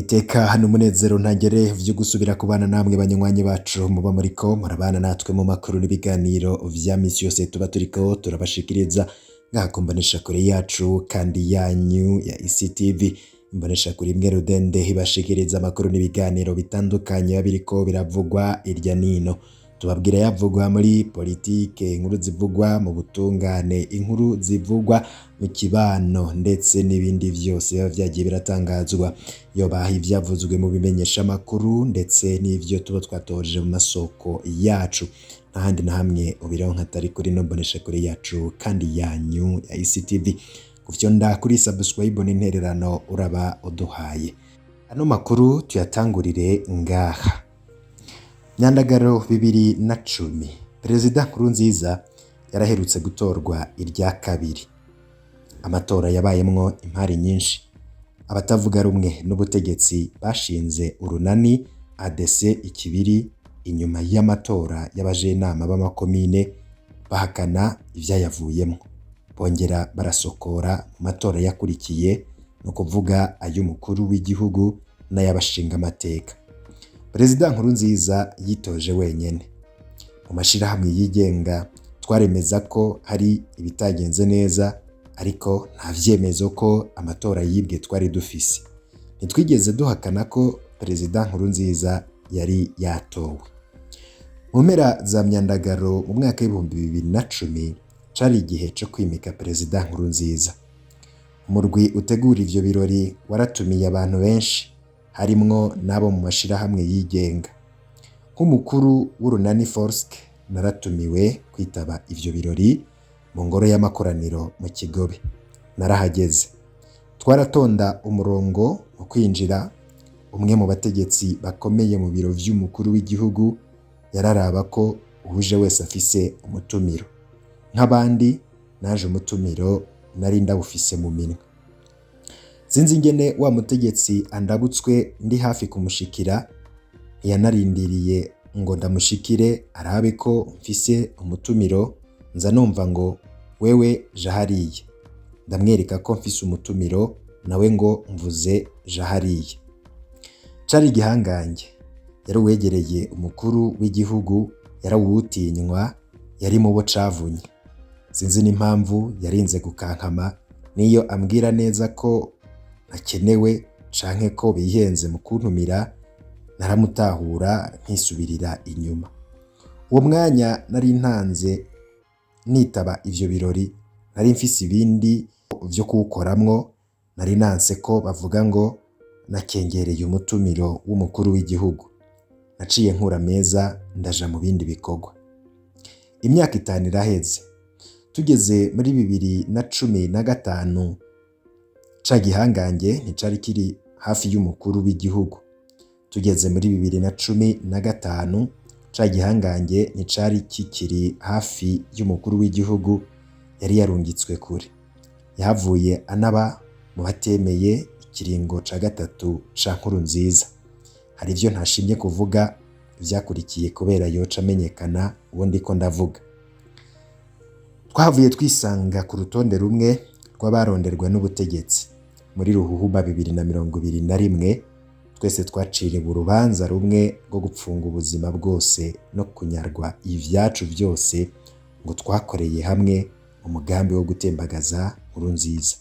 Iteka hano umunezero ntangere vyo gusubira kubana namwe banywanyi bacu muba muriko murabana natwe mu makuru n'ibiganiro vya misi yose tuba turiko turabashikiriza ngaha ku mboneshakure yacu kandi yanyu ya ICTV. Imboneshakure imwe rudende ibashikiriza amakuru n'ibiganiro bitandukanye biba biriko biravugwa irya nino. Tubabwira yavugwa muri politike, inkuru zivugwa mu butungane, inkuru zivugwa mu kibano ndetse n'ibindi vyose biba vyagiye biratangazwa. Yobaha ivyavuzwe mu bimenyesha makuru ndetse n'ivyo tuba twatoje mu masoko yacu. Ntahandi na hamwe ubironka atari kuri no mboneshakure yacu kandi yanyu ya ICTV. Gufyonda kuri subscribe n'intererano uraba uduhaye. Ano makuru tuyatangurire ngaha. Nyandagaro 2010 Perezida Nkurunziza yaraherutse gutorwa irya kabiri. Amatora yabayemwo impari nyinshi. Abatavuga rumwe n'ubutegetsi bashinze urunani ADC ikibiri inyuma y'amatora y'abajenama b'amakomine bahakana ivyayavuyemwo. Bongera barasokora mu matora yakurikiye no kuvuga ay'umukuru w'igihugu n'ayabashinga amateka. Perezida Nkurunziza yitoje wenyene. Mu mashirahamwe yigenga twaremeza ko hari ibitagenze neza, ariko nta vyemezo ko amatora yibwe twari dufise. Ntitwigeze duhakana ko Perezida Nkurunziza yari yatowe. Mu mpera za Myandagaro mu mwaka w'2010 cari igihe co kwimika Perezida Nkurunziza. Umurwi utegura ivyo birori waratumiye abantu benshi, harimwo nabo mu mashirahamwe yigenga. Nk'umukuru w'urunani Forsk naratumiwe kwitaba ivyo birori mu ngoro y'amakoraniro mu Kigobe. Narahageze. Twaratonda umurongo mu kwinjira. Umwe mu bategetsi bakomeye mu biro vy'umukuru w'igihugu yararaba ko uhuje wese afise umutumiro. Nk'abandi naje umutumiro nari ndawufise mu minwe. Sinzi ingene wa mutegetsi andabutswe ndi hafi kumushikira, yanarindiriye ngo ndamushikire arabe ko mfise umutumiro. Nza numva ngo wewe jahariye. Ndamwereka ko mfise umutumiro, nawe ngo mvuze jahariye. Cari igihangange. Yari uwegereye umukuru w'igihugu, yarawutinywa, yari mubo cavunye. Sinzi n'impamvu yarinze gukankama, niyo ambwira neza ko nakenewe canke ko bihenze mu kuntumira, naramutahura nkisubirira inyuma. Uwo mwanya nari ntanze nitaba ivyo birori, nari mfise ibindi vyo kuwukoramwo. Nari nanse ko bavuga ngo nakengereye umutumiro w'umukuru w'igihugu. Naciye nkura meza ndaja mu bindi bikorwa. Imyaka 5 iraheze. Tugeze muri 2015 ca gihangange nticari kiri hafi y'umukuru w'igihugu. Tugeze muri 2015 ca gihangange nticari kikiri hafi y'umukuru w'igihugu, yari yarungitswe kure. Yahavuye anaba mu batemeye ikiringo ca gatatu ca Nkurunziza. Hari ivyo ntashimye kuvuga vyakurikiye kubera yoca amenyekana uwo ndiko ndavuga. Twahavuye twisanga ku rutonde rumwe rw'abaronderwa n'ubutegetsi. Muri Ruhuhuma 2021 twese twaciriwe urubanza rumwe rwo gupfunga ubuzima bwose no kunyarwa ivyacu vyose ngo twakoreye hamwe umugambi wo gutembagaza Nkurunziza.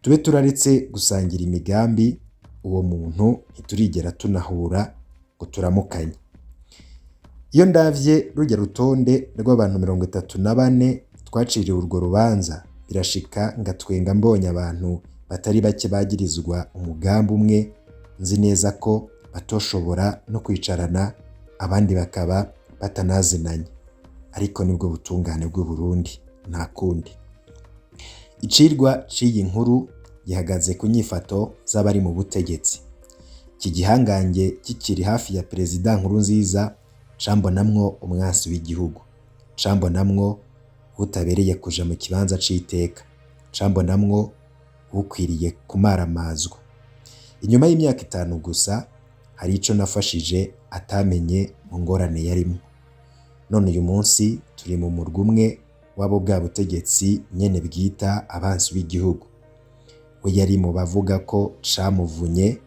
Tube turaretse gusangira imigambi, uwo muntu ntiturigera tunahura ngo turamukanye. Iyo ndavye rujya rutonde rw'abantu 34 twaciriwe urwo rubanza, birashika ngatwenga mbonye abantu batari bake bagirizwa umugambi umwe. Nzi neza ko batoshobora no kwicarana, abandi bakaba batanazinanye, ariko nibwo butungane bw'u Burundi nta kundi. Icirwa ciyi nkuru gihagaze ku nyifato z'abari mu butegetsi. Iki gihangange kikiri hafi ya Perezida Nkurunziza cambonamwo umwansi w'igihugu, cambonamwo utabereye kuja mu kibanza c'iteka, cambonamwo ukwiriye kumaramazwa. Inyuma y'imyaka 5 gusa hari ico nafashije atamenye mu ngorane yarimo. None uyu munsi turi mu murwa umwe wabo bwa butegetsi nyene bwita abansi w'igihugu. We yari mu bavuga ko camuvunye,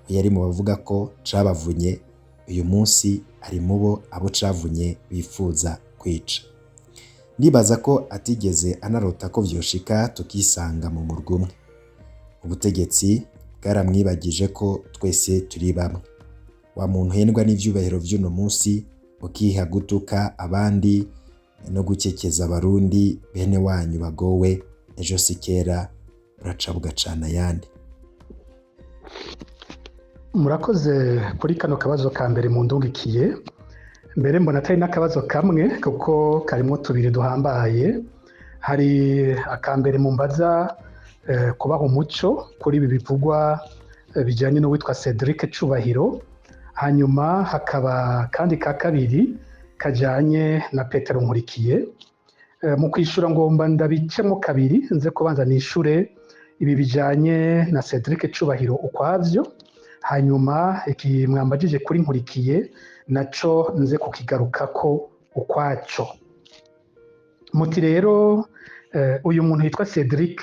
yari mu bavuga ko cabavunye, uyu munsi ari mubo abo cavunye bifuza kwica. Ndibaza ko atigeze anarota ko vyoshika tukisanga mu murwi umwe. Ubutegetsi bwaramwibagije ko twese turi bamwe. Wa muntu hendwa n'ivyubahiro vy'uno munsi ukiha gutuka abandi no gukekeza abarundi bene wanyu bagowe, ejo sikera buraca bugacana ayandi. Murakoze kuri kano kabazo ka mbere mundungikiye. Mbere mbona atari n'akabazo kamwe kuko karimo tubiri duhambaye. Hari akambere mumbaza kubaha umuco kuri ibi bivugwa bijyanye n'uwitwa Cedric Cubahiro, hanyuma hakaba kandi ka kabiri kajyanye na Petero Nkurikiye. Mu kwishura ngomba ndabicemo kabiri, nze kubanza nishure ibi bijyanye na Cedric Cubahiro ukwavyo, hanyuma iki mwambajije kuri Nkurikiye naco nze kukigarukako ukwaco. Muti rero uyu muntu yitwa Cedric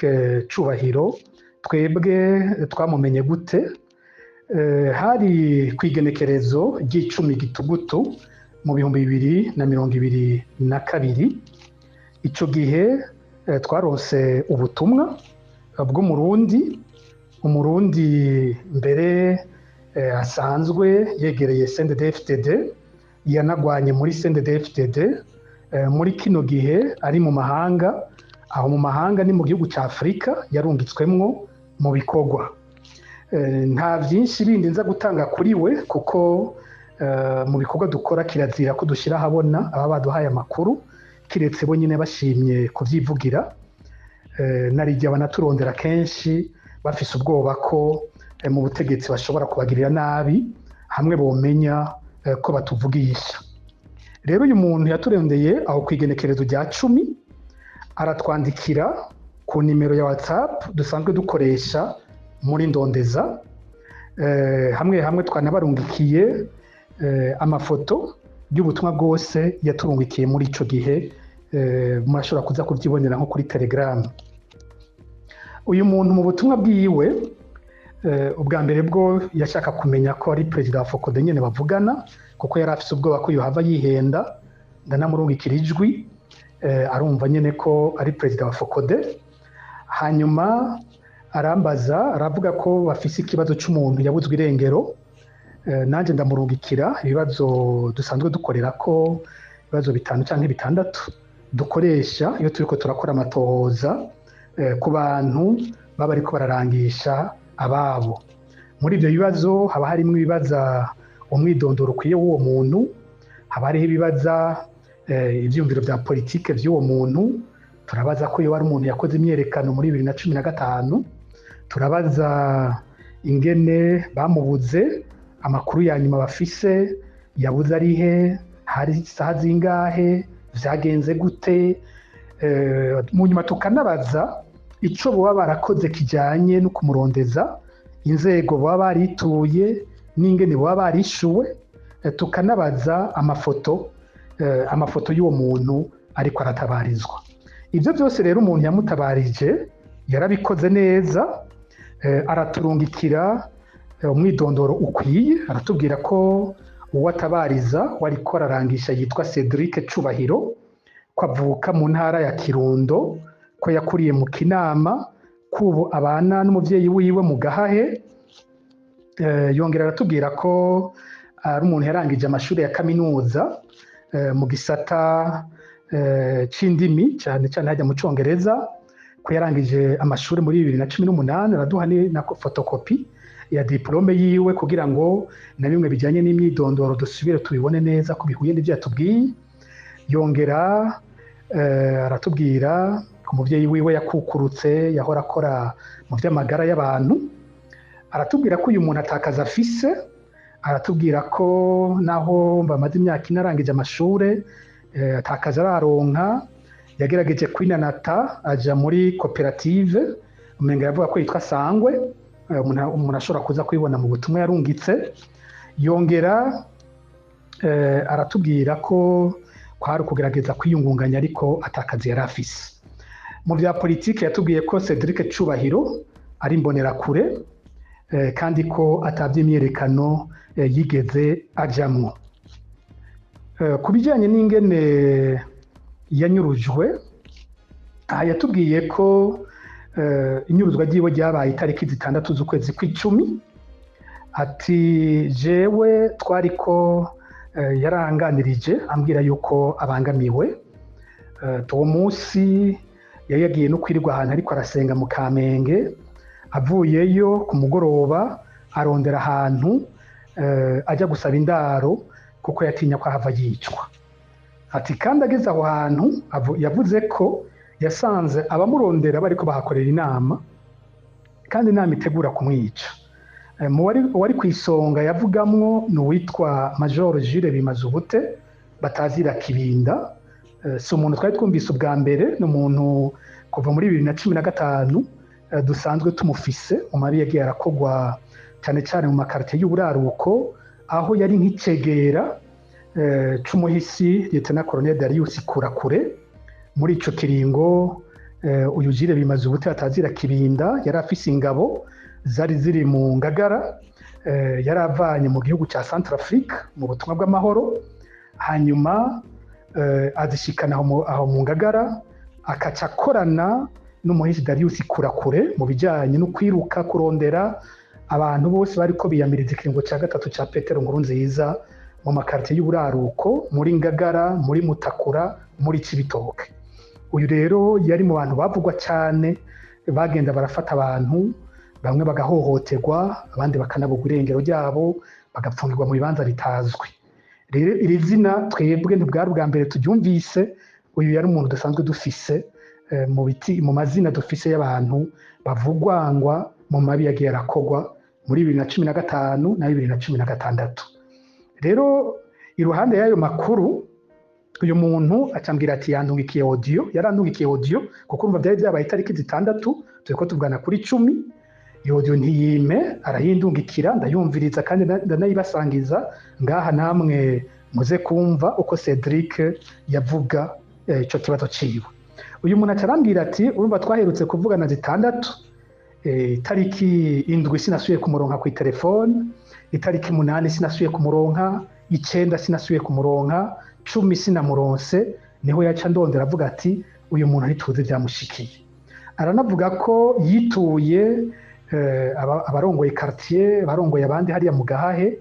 Cubahiro twebwe twamumenye gute? Hari kwigenekerezo ry'icumi Gitugutu mu 2022. Ico gihe twaronse ubutumwa bw'umurundi, umurundi mbere asanzwe yegereye CNDD-FDD, yanagwanye muri CNDD-FDD muri kino gihe ari mu mahanga. Aho mu mahanga ni mu gihugu cya Afurika yarungitswemwo mu bikorwa. Nta byinshi bindi nza gutanga kuri we kuko mu bikorwa dukora kirazira ko dushyira ahabona aba baduhaye amakuru, kiretse bo nyine bashimye kuvyivugira. Narijya banaturondera kenshi bafise ubwoba ko mu butegetsi bashobora kubagirira nabi hamwe bomenya ko batuvugisha. Rero uyu muntu yaturondeye aho kwigenekerezo rya 10 aratwandikira ku nimero ya WhatsApp dusanzwe dukoresha muri Ndondeza. Hamwe twanabarungikiye amafoto y'ubutumwa bwose yaturungikiye muri ico gihe, murashobora kuza kuvyibonera nko kuri Telegram. Uyu muntu mu butumwa bwiwe ubwa mbere bwo yashaka kumenya ko ari Perezida wa Focode nyene bavugana, kuko yari afise ubwoba ko yohava yihenda. Ndanamurungikira ijwi, arumva nyene ko ari Perezida wa Focode. Hanyuma arambaza, aravuga ko bafise ikibazo c'umuntu yabuzwe irengero. Nanje ndamurungikira ibibazo dusanzwe dukorera ko ibibazo 5 canke 6 dukoresha iyo turiko turakora amatohoza ku bantu baba ariko bararangisha ababo. Muri ibyo bibazo haba harimo ibibaza umwidondoro ukwiye w'uwo muntu, haba hariho ibibaza ivyumviro vya politike vy'uwo muntu. Turabaza ko iyo ari umuntu yakoze imyerekano muri 2015, turabaza ingene bamubuze, amakuru ya nyuma bafise, yabuze arihe, hari isaha zingahe, vyagenze gute. Mu nyuma tukanabaza ico boba barakoze kijanye no kumurondeza, inzego boba barituye n'ingene boba barishuwe. Tukanabaza amafoto y'uwo muntu ariko aratabarizwa. Ibyo byose rero umuntu yamutabarije yarabikoze neza. Araturungikira umwidondoro ukwiye, aratubwira ko uwo atabariza wari ko ararangisha yitwa Cedric Cubahiro, ko avuka mu ntara ya Kirundo, ko yakuriye mu Kinama, kubu abana n'umuvyeyi wiwe mu Gahahe. Yongera aratubwira ko ari umuntu yarangije amashuri ya kaminuza mu gisata c'indimi, cyane cyane hajya mu Congereza, ko yarangije amashuri muri 2018. Araduha na fotokopi ya diplome yiwe kugira ngo na bimwe bijyanye n'imyidondoro dusubire tubibone neza ko bihuye n'ibyo yatubwiye. Yongera aratubwira ko umuvyeyi wiwe yakukurutse, yahora akora mu vy'amagara y'abantu. Aratubwira ko uyu muntu atakaza afise. Aratubwira ko naho bamaze imyaka inarangije amashure atakaza araronka. Yagerageje kwinanata aja muri koperative, umenga yavuga ko yitwa Sangwe, umuntu ashobora kuza kwibona mu butumwa yarungitse. Yongera aratubwira ko kwari kugerageza kwiyungunganya ariko atakazi yari afise. Mu bya politike yatubwiye ko Cedric Cubahiro ari imbonerakure, kandi ko ataby'imyerekano yigeze ajamwo. Ku bijyanye n'ingene yanyurujwe, aha yatubwiye ko inyuruzwa ryiwe ryabaye itariki 6 z'ukwezi kw'icumi. Ati jewe twariko yaranganirije ambwira yuko abangamiwe. Uwo munsi yari yagiye no kwirirwa ahantu ariko arasenga mu Kamenge, avuyeyo ku mugoroba arondera ahantu ajya gusaba indaro kuko yatinya ko ahava yicwa. Ati kandi ageze aho hantu yavuze ko yasanze abamurondera bariko bahakorera inama, kandi inama itegura kumwica. Uwari ku isonga yavugamwo ni uwitwa Major Jules Bimazubute batazira Kibinda. Si umuntu twari twumvise ubwa mbere, ni umuntu kuva muri 2015 dusanzwe tumufise mu mabi yagiye arakogwa cyane cyane mu makarite y'uburaruko, aho yari nk'icegera c'umuhisi Lieutenant Colonel Darius Kurakure. Muri ico kiringo uyu Jules Bimazubute atazira Kibinda yari afise ingabo zari ziri mu Ngagara, yari avanye mu gihugu ca Centrafrique mu butumwa bw'amahoro, hanyuma azishikana aho mu Ngagara, akaca akorana n'umuhisi Darius Kurakure mu bijanye no kwiruka kurondera abantu bose bariko biyamiriza ikiringo ca gatatu ca Petero Nkurunziza mu makarite y'uburaruko, muri Ngagara, muri Mutakura, muri Cibitoke. Uyu rero yari mu bantu bavugwa cyane, bagenda barafata abantu, bamwe bagahohoterwa, abandi bakanabugwa irengero ryabo, bagapfungirwa mu bibanza bitazwi. Rero iri zina twebwe ntibwari ubwa mbere turyumvise. Uyu yari umuntu dusanzwe dufise mu mazina dufise y'abantu bavugwangwa mu mabi yagiye arakogwa muri 2015 na 2016. Rero iruhande y'ayo makuru, uyu muntu acambwira ati yandungikiye audio, yarandungikiye audio kuko urumva byari byabaye itariki 6 turiko tuvugana kuri 10. Iyo audio ntiyime, arayindungikira, ndayumviriza kandi ndanayibasangiza ngaha, namwe muze kumva uko Cedric yavuga ico kibazo ciwe. Uyu muntu acarambwira ati urumva twaherutse kuvugana 6, itariki 7 sinasubiye kumuronka ku telefone, itariki 8 sinasubiye kumuronka, 9 sinasubiye kumuronka, 10 sinamuronse. Niho yaca ndondera avuga ati uyu muntu ntituzi byamushikiye. Aranavuga ko yituye abarongoye quartier, barongoye abandi hariya mu Gahahe,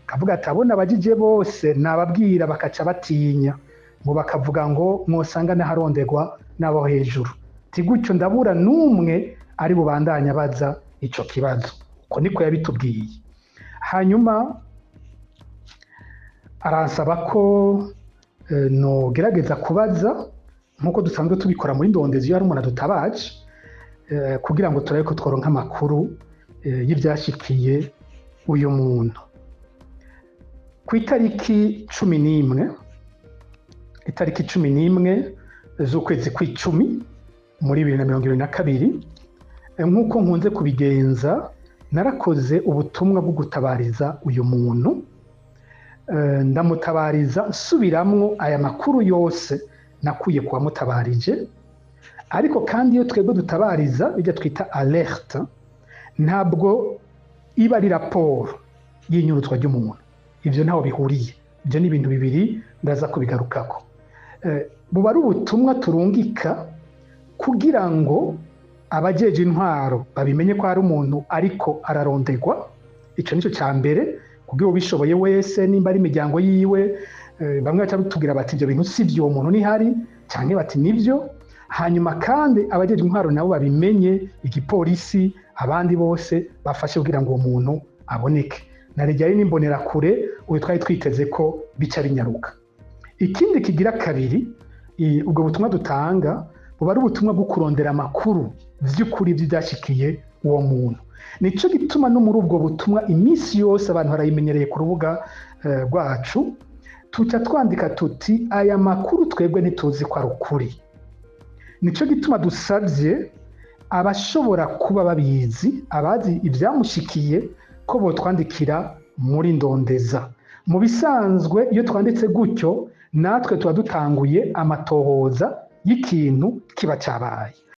kavuga ati abona abajije bose nababwira bakaca batinya, ngo bakavuga ngo mwosanga naharondegwa nabo hejuru. Ti gutyo ndabura numwe ari bubandanya baza ico kibazo. Ko niko yabitubwiye. Hanyuma aransaba ko no gerageza kubaza nkuko dusanzwe tubikora muri ndondezi iyo ari umuntu adutabaje, kugira ngo turabe ko tworonka amakuru y'ibyashikiye uyu muntu. Ku itariki 11 z'ukwezi kw'icumi muri 2022, nk'uko nkunze kubigenza, narakoze ubutumwa bwo gutabariza uyu muntu. Ndamutabariza nsubiramwo aya makuru yose nakuye kwa mutabarije, ariko kandi iyo twebwe dutabariza bijya twita alerte, ntabwo iba ari raporo y'inyuruzwa ry'umuntu. Ivyo ntaho bihuriye, ivyo ni ibintu bibiri ndaza kubigarukako. Buba ari ubutumwa turungika kugira ngo abajeje intwaro babimenye ko hari umuntu ariko ararondegwa. Ico nico ca mbere, kugira ubishoboye wese nimba ari imiryango yiwe, bamwe baca batubwira bati ibyo bintu sivyo, uwo muntu ni hari, canke bati nivyo. Hanyuma kandi abajeje intwaro nabo babimenye, igipolisi, abandi bose bafashe kugira ngo uwo muntu aboneke. Narijyari n'imbonera kure, uyu twari twiteze ko bica binyaruka. Ikindi kigira kabiri, ubwo butumwa dutanga buba ari ubutumwa bwo kurondera amakuru vy'ukuri byashikiye uwo muntu. Nico gituma no muri ubwo butumwa iminsi yose abantu barayimenyereye ku rubuga rwacu, tuca twandika tuti aya makuru twebwe ntituzi ko ari ukuri. Nico gituma dusavye abashobora kuba babizi, abazi ibyamushikiye, ko botwandikira muri ndondeza. Mu bisanzwe iyo twanditse gutyo, natwe tuba dutanguye amatohoza y'ikintu kiba cyabaye.